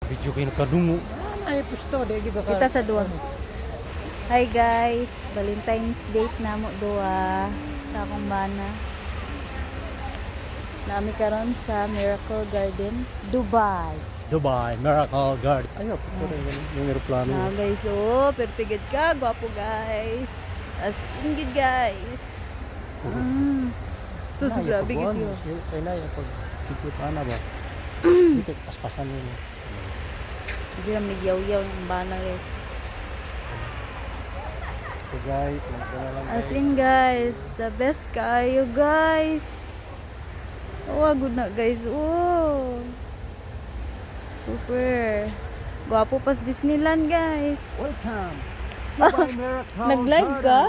Video kayo nakadungo. Ay, pusto. Dahil ba ka? Kita sa duwa. Hi guys, Valentine's date na mo duwa sa akong bana. Nami karon sa Miracle Garden, Dubai. Dubai, Miracle Garden. Ayaw, pusto na yung aeroplano. Na guys, oh, pertigid ka, gwapo guys. As in good guys. Sus, grabe gid yun. Kaya na yung pag-tikot na ba? Dito, paspasan yun. Hindi na may yaw-yaw ng bana guys. So guys, magdala lang As in guys, the best kayo guys. Oh, good na guys. Oh. Super. Gwapo pas Disneyland guys. Welcome! Dubai Miracle Nag-live ka?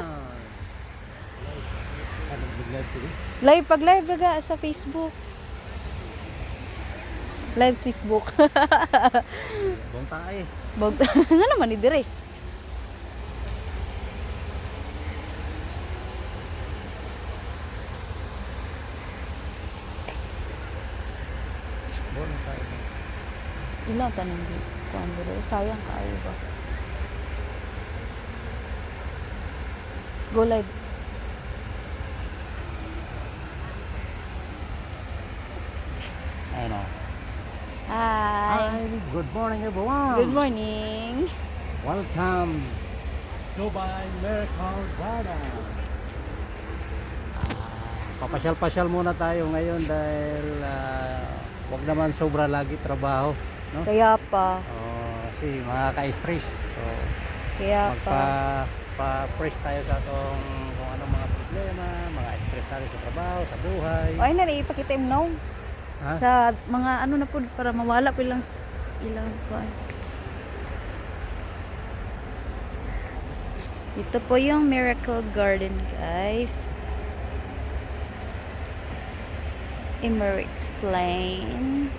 Nag-live ko eh. Live, pag live baga sa Facebook. Live Facebook. Buong tayo. Bog, nga naman ni dire. Buong tayo. Ilang tanong di. Kuan dire, sayang kaayo ba. Go live. Ayun o. Hi. Good morning everyone. Good morning. Welcome. Dubai Miracle Garden. Papasyal-pasyal muna tayo ngayon dahil wag naman sobra lagi trabaho, no? Kaya pa. Kasi makaka-stress. So, Kaya pa. pa-press tayo sa atong kung anong mga problema, mga stress tayo sa trabaho, sa buhay. Ay na ipakita im now. Ha? Sa mga ano na po para mawala pa ilang kuan. Ito po yung Miracle Garden, guys. Emirates Plane.